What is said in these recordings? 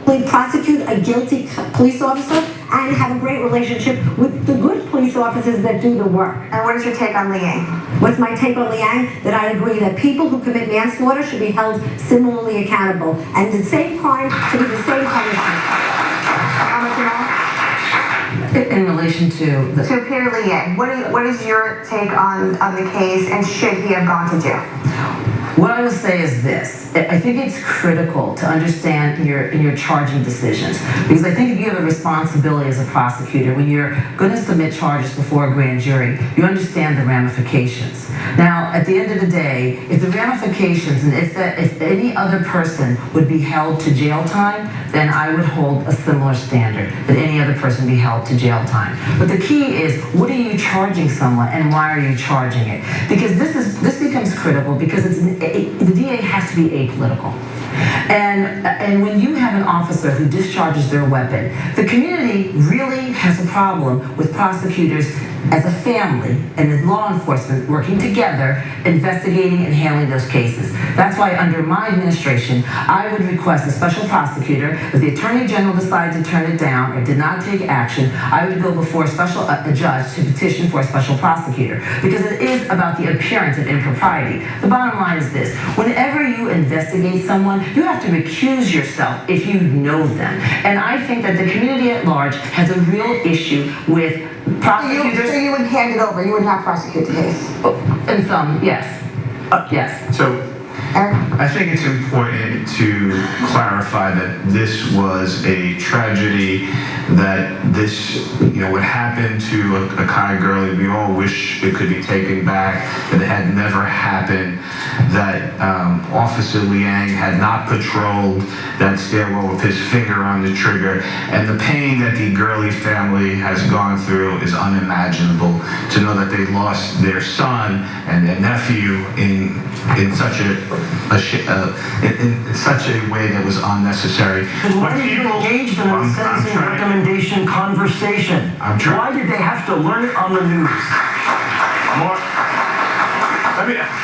prosecute a guilty police officer and have a great relationship with the good police officers that do the work. And what is your take on Liang? What's my take on Liang? That I agree that people who commit manslaughter should be held similarly accountable, and the same crime should be the same punishment. In relation to the... So Peter Liang, what is your take on the case, and should he have gone to jail? What I will say is this. I think it's critical to understand in your charging decisions, because I think if you have a responsibility as a prosecutor, when you're going to submit charges before a grand jury, you understand the ramifications. Now, at the end of the day, if the ramifications and if any other person would be held to jail time, then I would hold a similar standard, that any other person be held to jail time. But the key is, what are you charging someone, and why are you charging it? Because this becomes critical, because the DA has to be apolitical. And when you have an officer who discharges their weapon, the community really has a problem with prosecutors as a family and as law enforcement working together, investigating and handling those cases. That's why under my administration, I would request a special prosecutor. If the Attorney General decided to turn it down or did not take action, I would go before a judge to petition for a special prosecutor, because it is about the appearance of impropriety. The bottom line is this: whenever you investigate someone, you have to recuse yourself if you know them. And I think that the community at large has a real issue with prosecutors. So you would hand it over, you would not prosecute the case? In some, yes. Yes. So I think it's important to clarify that this was a tragedy, that this, what happened to Akai Gurley, we all wish it could be taken back, that it had never happened, that Officer Liang had not patrolled that stairwell with his finger on the trigger, and the pain that the Gurley family has gone through is unimaginable. To know that they lost their son and their nephew in such a way that was unnecessary. And why did you engage them in a sentencing recommendation conversation? Why did they have to learn it on the news?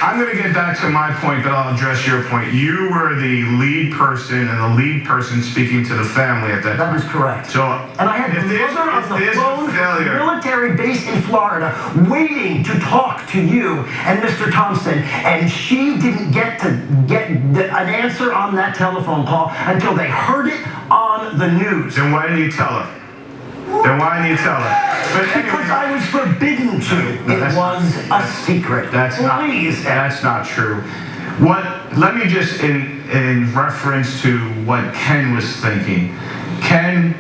I'm going to get back to my point, but I'll address your point. You were the lead person and the lead person speaking to the family at that time. That is correct. So, and I had the mother on the phone from the military base in Florida waiting to talk to you and Mr. Thompson, and she didn't get an answer on that telephone call until they heard it on the news. Then why didn't you tell her? Then why didn't you tell her? But anyway, because I was forbidden to. It was a secret. That's not true. Let me just, in reference to what Ken was thinking, Ken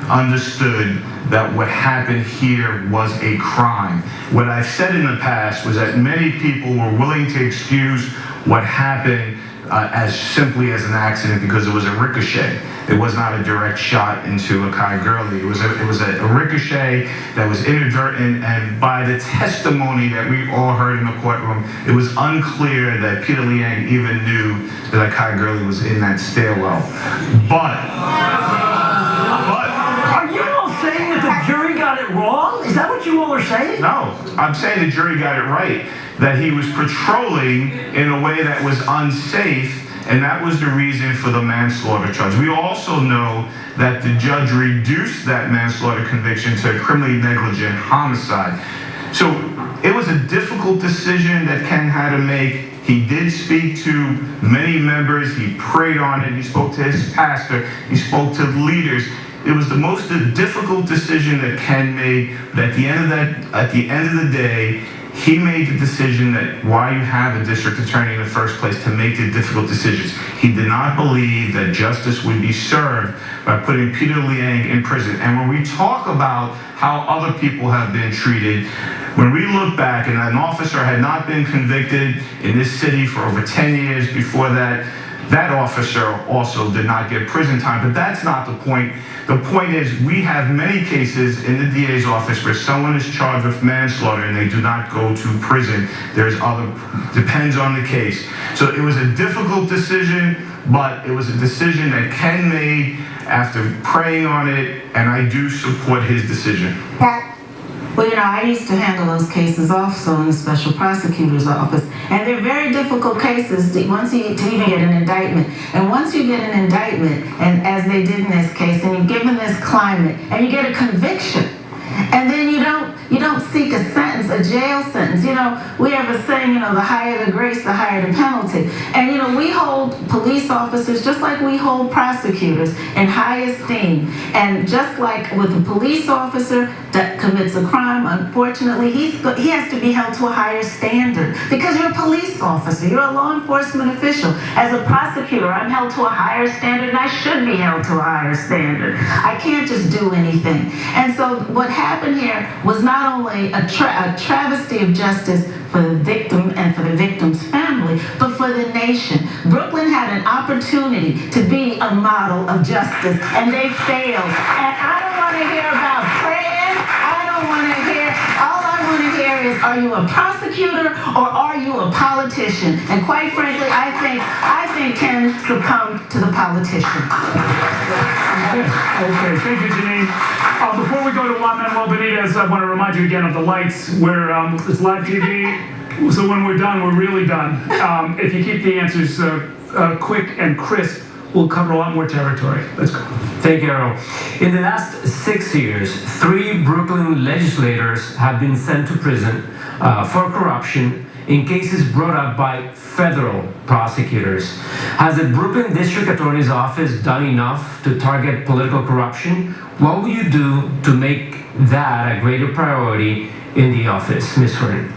understood that what happened here was a crime. What I've said in the past was that many people were willing to excuse what happened as simply as an accident because it was a ricochet. It was not a direct shot into Akai Gurley. It was a ricochet that was inadvertent, and by the testimony that we all heard in the courtroom, it was unclear that Peter Liang even knew that Akai Gurley was in that stairwell. But are you all saying that the jury got it wrong? Is that what you all are saying? No, I'm saying the jury got it right. That he was patrolling in a way that was unsafe, and that was the reason for the manslaughter charge. We also know that the judge reduced that manslaughter conviction to a criminally negligent homicide. So it was a difficult decision that Ken had to make. He did speak to many members. He prayed on it. He spoke to his pastor. He spoke to leaders. It was the most difficult decision that Ken made. But at the end of the day, he made the decision that why you have a district attorney in the first place, to make the difficult decisions. He did not believe that justice would be served by putting Peter Liang in prison. And when we talk about how other people have been treated, when we look back, and an officer had not been convicted in this city for over 10 years before that, that officer also did not get prison time. But that's not the point. The point is, we have many cases in the DA's office where someone is charged with manslaughter and they do not go to prison. Depends on the case. So it was a difficult decision, but it was a decision that Ken made after praying on it, and I do support his decision. Pat? Well, I used to handle those cases also in the special prosecutor's office, and they're very difficult cases to even get an indictment. And once you get an indictment, and as they did in this case, and you're given this climate, and you get a conviction, and then you don't seek a sentence, a jail sentence. We have a saying, the higher the grace, the higher the penalty. And we hold police officers just like we hold prosecutors in high esteem. And just like with a police officer that commits a crime, unfortunately, he has to be held to a higher standard because you're a police officer, you're a law enforcement official. As a prosecutor, I'm held to a higher standard, and I should be held to a higher standard. I can't just do anything. And so what happened here was not only a travesty of justice for the victim and for the victim's family, but for the nation. Brooklyn had an opportunity to be a model of justice, and they failed. And I don't want to hear about praying. I don't want to hear. All I want to hear is, are you a prosecutor or are you a politician? And quite frankly, I think Ken succumbed to the politician. Okay, thank you, Janine. Before we go to Juan Manuel Benitez, I want to remind you again of the lights. It's live TV, so when we're done, we're really done. If you keep the answers quick and crisp, we'll cover a lot more territory. Let's go. Thank you, Errol. In the last 6 years, 3 Brooklyn legislators have been sent to prison for corruption in cases brought up by federal prosecutors. Has the Brooklyn District Attorney's Office done enough to target political corruption? What will you do to make that a greater priority in the office, Ms. Hearn?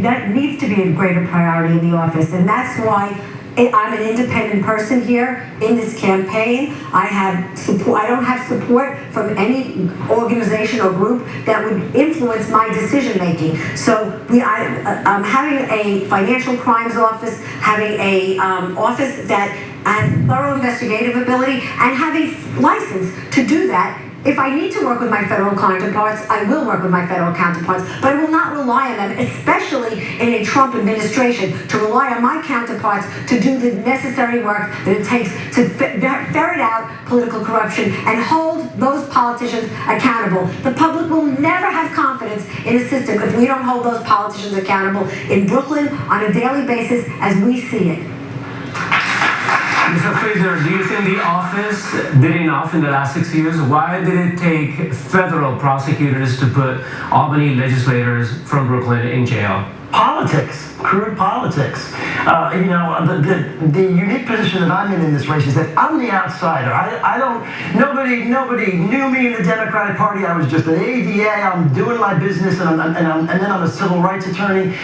That needs to be a greater priority in the office, and that's why I'm an independent person here in this campaign. I have support. I don't have support from any organization or group that would influence my decision making. So I'm having a financial crimes office, having a office that has thorough investigative ability, and having license to do that. If I need to work with my federal counterparts, I will work with my federal counterparts, but I will not rely on them, especially in a Trump administration, to rely on my counterparts to do the necessary work that it takes to ferret out political corruption and hold those politicians accountable. The public will never have confidence in a system if we don't hold those politicians accountable in Brooklyn on a daily basis as we see it. Mr. Fraser, do you think the office did enough in the last 6 years? Why did it take federal prosecutors to put Albany legislators from Brooklyn in jail? Politics, crude politics. The unique position that I'm in this race is that I'm the outsider. Nobody knew me in the Democratic Party. I was just an ADA. I'm doing my business, and then I'm a civil rights attorney.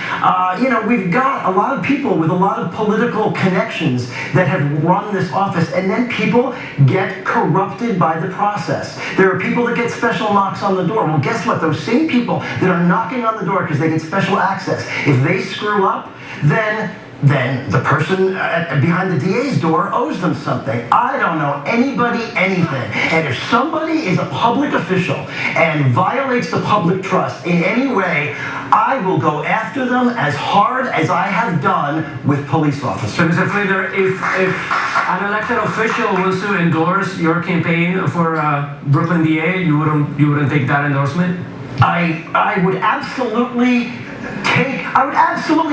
We've got a lot of people with a lot of political connections that have run this office, and then people get corrupted by the process. There are people that get special knocks on the door. Well, guess what? Those same people that are knocking on the door because they get special access, if they screw up, then the person behind the DA's door owes them something. I don't know anybody anything. And if somebody is a public official and violates the public trust in any way, I will go after them as hard as I have done with police officers. So, Mr. Fraser, if an elected official was to endorse your campaign for Brooklyn DA, you wouldn't take that endorsement? I would absolutely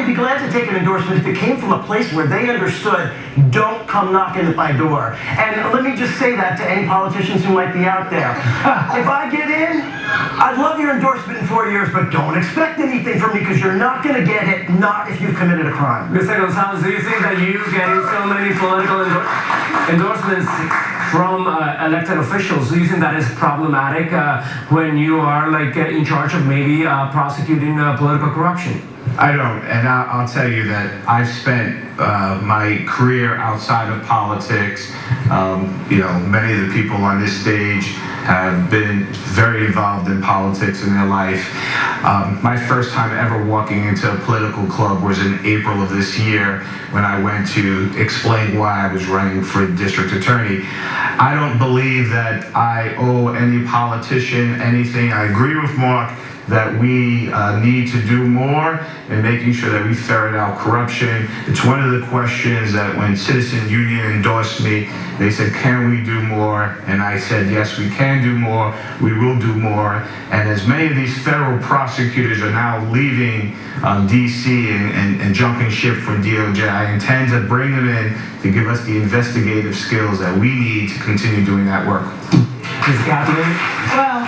be glad to take an endorsement if it came from a place where they understood, don't come knocking at my door. And let me just say that to any politicians who might be out there. If I get in, I'd love your endorsement in 4 years, but don't expect anything from me because you're not going to get it, not if you've committed a crime. Mr. Gonzalez, do you think that you getting so many political endorsements from elected officials, do you think that is problematic when you are in charge of maybe prosecuting political corruption? I don't, and I'll tell you that I've spent my career outside of politics. Many of the people on this stage have been very involved in politics in their life. My first time ever walking into a political club was in April of this year when I went to explain why I was running for district attorney. I don't believe that I owe any politician anything. I agree with Mark that we need to do more in making sure that we ferret out corruption. It's one of the questions that when Citizen Union endorsed me, they said, can we do more? And I said, yes, we can do more. We will do more. And as many of these federal prosecutors are now leaving D.C. and jumping ship for DOJ, I intend to bring them in to give us the investigative skills that we need to continue doing that work. Ms. Kathleen? Well,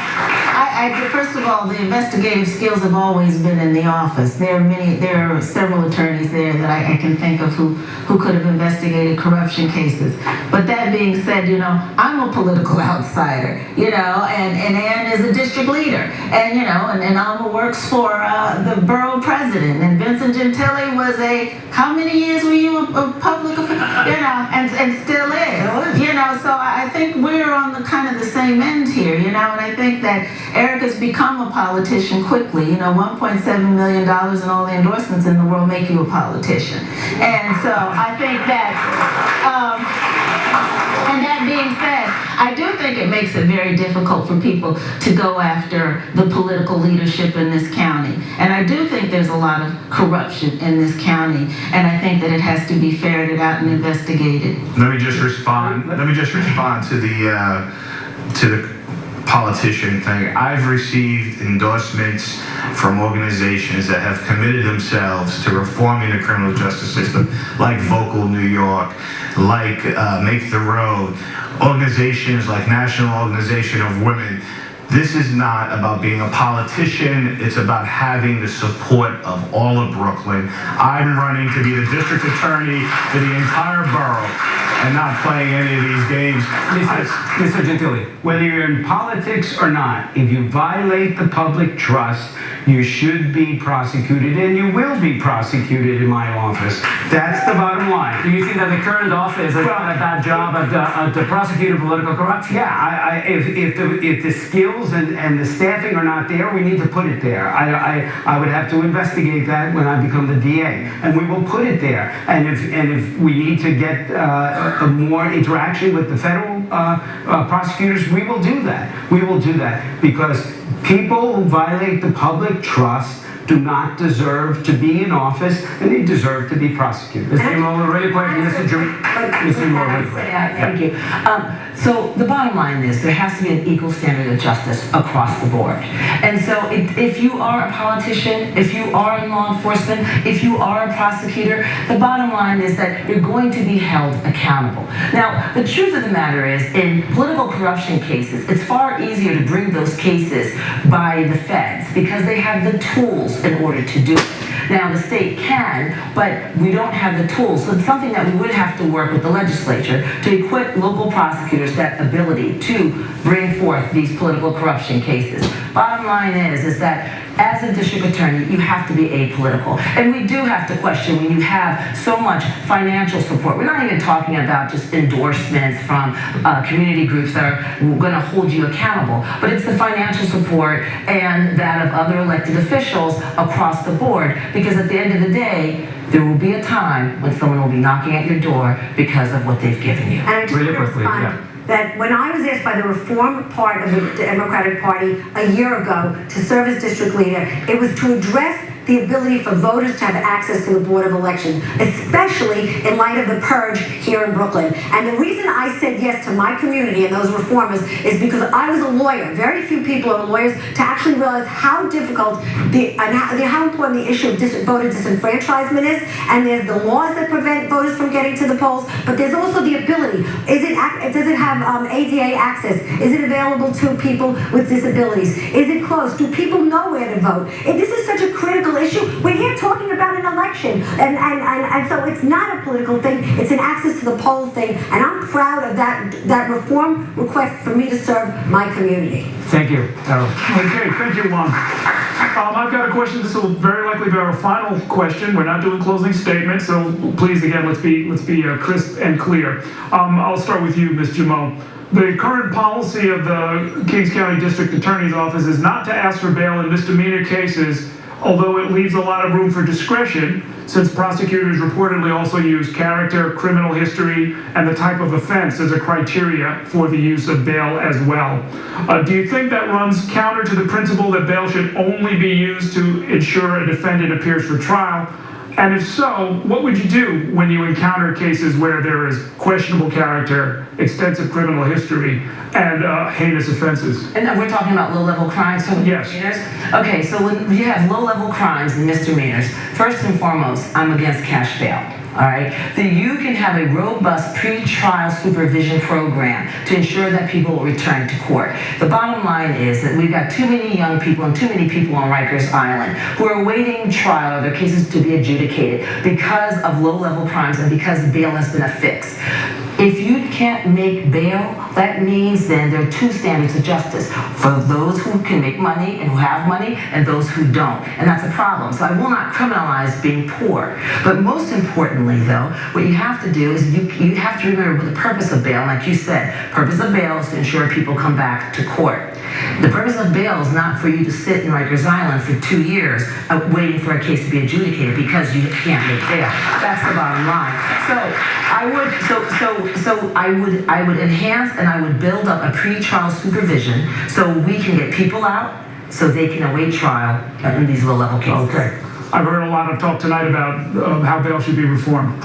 first of all, the investigative skills have always been in the office. There are several attorneys there that I can think of who could have investigated corruption cases. But that being said, I'm a political outsider, and Ann is a district leader, and Alma works for the borough president, and Vincent Gentile was how many years were you a public official? And still is. So I think we're on the kind of the same end here, and I think that Eric has become a politician quickly. $1.7 million and all the endorsements in the world make you a politician. And so I think that, and that being said, I do think it makes it very difficult for people to go after the political leadership in this county. And I do think there's a lot of corruption in this county, and I think that it has to be ferreted out and investigated. Let me just respond to the politician thing. I've received endorsements from organizations that have committed themselves to reforming the criminal justice system, like Vocal New York, like Make the Road, organizations like National Organization of Women. This is not about being a politician, it's about having the support of all of Brooklyn. I'm running to be the district attorney for the entire borough and not playing any of these games. Mr. Gentile. Whether you're in politics or not, if you violate the public trust, you should be prosecuted, and you will be prosecuted in my office. That's the bottom line. Do you think that the current office has done a bad job at prosecuting political corruption? Yeah, if the skills and the staffing are not there, we need to put it there. I would have to investigate that when I become the DA, and we will put it there. And if we need to get more interaction with the federal prosecutors, we will do that. We will do that because people who violate the public trust do not deserve to be in office, and they deserve to be prosecuted. Mr. Moore, really quick. Mr. Moore, really quick. Thank you. So the bottom line is there has to be an equal standard of justice across the board. And so if you are a politician, if you are in law enforcement, if you are a prosecutor, the bottom line is that you're going to be held accountable. Now, the truth of the matter is, in political corruption cases, it's far easier to bring those cases by the feds because they have the tools in order to do it. Now, the state can, but we don't have the tools. So it's something that we would have to work with the legislature to equip local prosecutors that ability to bring forth these political corruption cases. Bottom line is that as a district attorney, you have to be apolitical. And we do have to question when you have so much financial support. We're not even talking about just endorsements from community groups that are going to hold you accountable, but it's the financial support and that of other elected officials across the board, because at the end of the day, there will be a time when someone will be knocking at your door because of what they've given you. And I just Really quickly, that when I was asked by the reform part of the Democratic Party a year ago to serve as district leader, it was to address the ability for voters to have access to the Board of Elections, especially in light of the purge here in Brooklyn. And the reason I said yes to my community and those reformers is because I was a lawyer. Very few people are lawyers to actually realize how difficult how important the issue of voter disenfranchisement is. And there's the laws that prevent voters from getting to the polls, but there's also the ability. Does it have ADA access? Is it available to people with disabilities? Is it close? Do people know where to vote? This is such a critical issue. We're here talking about an election, and so it's not a political thing. It's an access to the poll thing, and I'm proud of that reform request for me to serve my community. Thank you, Errol. Okay, thank you, Juan. I've got a question. This will very likely be our final question. We're not doing closing statements, so please, again, let's be crisp and clear. I'll start with you, Ms. Jameau. The current policy of the Kings County District Attorney's Office is not to ask for bail in misdemeanor cases, although it leaves a lot of room for discretion since prosecutors reportedly also use character, criminal history, and the type of offense as a criteria for the use of bail as well. Do you think that runs counter to the principle that bail should only be used to ensure a defendant appears for trial? And if so, what would you do when you encounter cases where there is questionable character, extensive criminal history, and heinous offenses? And we're talking about low-level crimes, so yes. Misdemeanors? Okay, so when you have low-level crimes and misdemeanors, first and foremost, I'm against cash bail. All right, that you can have a robust pre-trial supervision program to ensure that people will return to court. The bottom line is that we've got too many young people and too many people on Rikers Island who are awaiting trial or their cases to be adjudicated because of low-level crimes and because bail has been affixed. If you can't make bail, that means then there are two standards of justice for those who can make money and who have money and those who don't. And that's a problem. So I will not criminalize being poor. But most importantly, though, what you have to do is you have to remember the purpose of bail. Like you said, purpose of bail is to ensure people come back to court. The purpose of bail is not for you to sit in Rikers Island for 2 years waiting for a case to be adjudicated because you can't make bail. That's the bottom line. So I would enhance and I would build up a pre-trial supervision so we can get people out so they can await trial in these low-level cases. Okay. I've heard a lot of talk tonight about how bail should be reformed.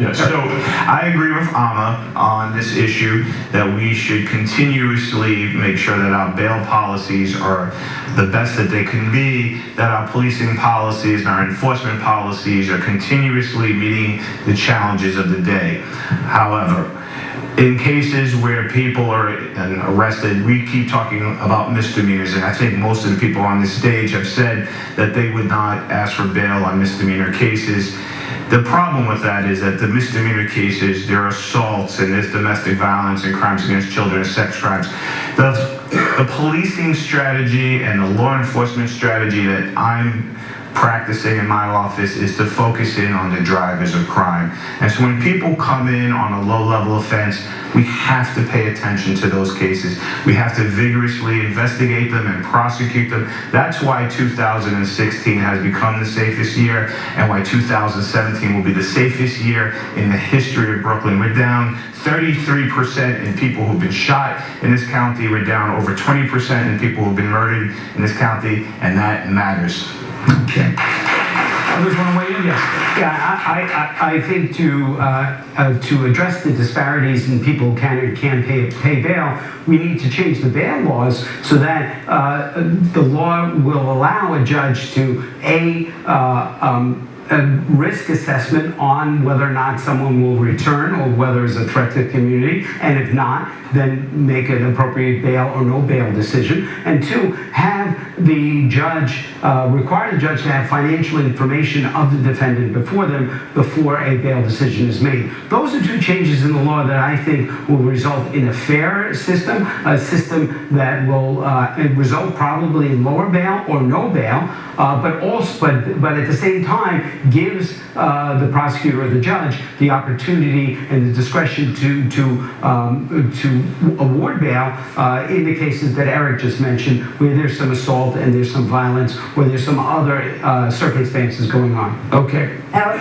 Yes, so I agree with Amma on this issue that we should continuously make sure that our bail policies are the best that they can be, that our policing policies and our enforcement policies are continuously meeting the challenges of the day. However, in cases where people are arrested, we keep talking about misdemeanors, and I think most of the people on this stage have said that they would not ask for bail on misdemeanor cases. The problem with that is that the misdemeanor cases, there are assaults and there's domestic violence and crimes against children and sex crimes. The policing strategy and the law enforcement strategy that I'm practicing in my office is to focus in on the drivers of crime. And so when people come in on a low-level offense, we have to pay attention to those cases. We have to vigorously investigate them and prosecute them. That's why 2016 has become the safest year and why 2017 will be the safest year in the history of Brooklyn. We're down 33% in people who've been shot in this county. We're down over 20% in people who've been murdered in this county, and that matters. Okay. Others want to weigh in? Yes. Yeah, I think to address the disparities in people who can and can't pay bail, we need to change the bail laws so that the law will allow a judge to a risk assessment on whether or not someone will return or whether it's a threat to the community, and if not, then make an appropriate bail or no bail decision. And two, have the judge, require the judge to have financial information of the defendant before a bail decision is made. Those are two changes in the law that I think will result in a fair system, a system that will result probably in lower bail or no bail, but at the same time gives the prosecutor or the judge the opportunity and the discretion to award bail in the cases that Eric just mentioned, where there's some assault and there's some violence, where there's some other circumstances going on. Okay. Eric?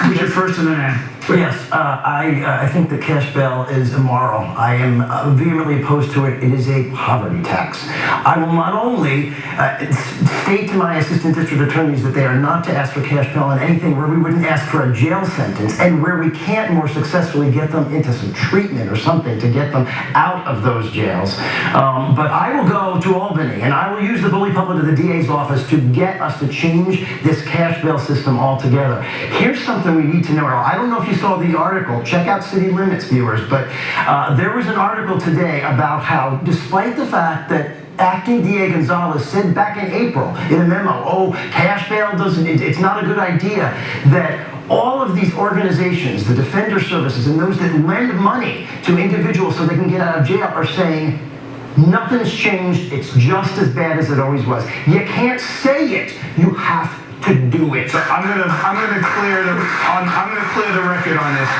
Who's your first and then Ann? Yes, I think that cash bail is immoral. I am vehemently opposed to it. It is a poverty tax. I will not only state to my assistant district attorneys that they are not to ask for cash bail on anything where we wouldn't ask for a jail sentence and where we can't more successfully get them into some treatment or something to get them out of those jails. But I will go to Albany and I will use the bully pulpit of the DA's office to get us to change this cash bail system altogether. Here's something we need to know. I don't know if you saw the article. Check out City Limits, viewers. But there was an article today about how, despite the fact that Acting DA Gonzalez said back in April in a memo, cash bail it's not a good idea, that all of these organizations, the Defender Services and those that lend money to individuals so they can get out of jail are saying, nothing's changed, it's just as bad as it always was. You can't say it, you have to do it. So I'm gonna clear the record on this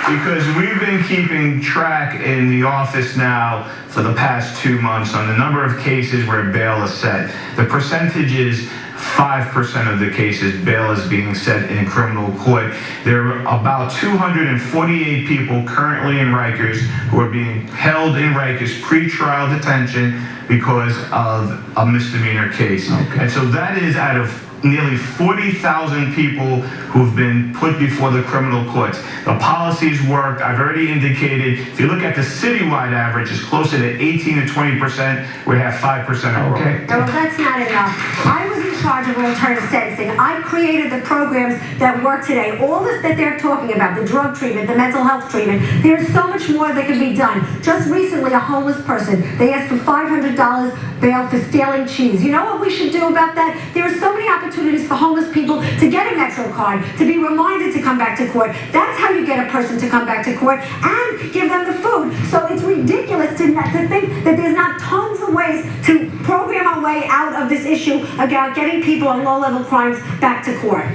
because we've been keeping track in the office now for the past 2 months on the number of cases where bail is set. The percentages 5% of the cases, bail is being set in criminal court. There are about 248 people currently in Rikers who are being held in Rikers pre-trial detention because of a misdemeanor case. And so that is out of nearly 40,000 people who've been put before the criminal courts. The policies work. I've already indicated, if you look at the citywide average, it's closer to 18 to 20%. We have 5% of Okay. No, that's not enough. I was in charge of alternative sentencing. I created the programs that work today. All this that they're talking about, the drug treatment, the mental health treatment, there's so much more that can be done. Just recently, a homeless person, they asked for $500 bail for stealing cheese. You know what we should do about that? There are so many opportunities for homeless people to get a Metro card, to be reminded to come back to court. That's how you get a person to come back to court and give them the food. So it's ridiculous to think that there's not tons of ways to program our way out of this issue about getting people on low-level crimes back to court.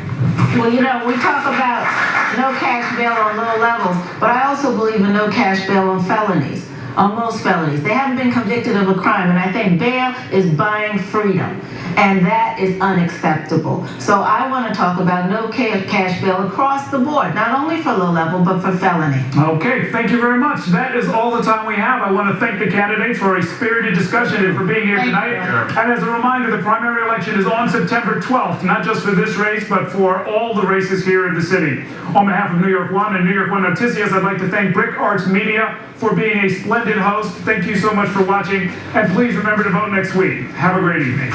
Well, you know, we talk about no cash bail on low levels, but I also believe in no cash bail on felonies, on most felonies. They haven't been convicted of a crime, and I think bail is buying freedom, and that is unacceptable. So I want to talk about no cash bail across the board, not only for low level, but for felony. Okay, thank you very much. That is all the time we have. I want to thank the candidates for a spirited discussion and for being here tonight. And as a reminder, the primary election is on September 12th, not just for this race, but for all the races here in the city. On behalf of New York One and New York One Noticias, I'd like to thank Brick Arts Media for being a splendid host. Thank you so much for watching, and please remember to vote next week. Have a great evening.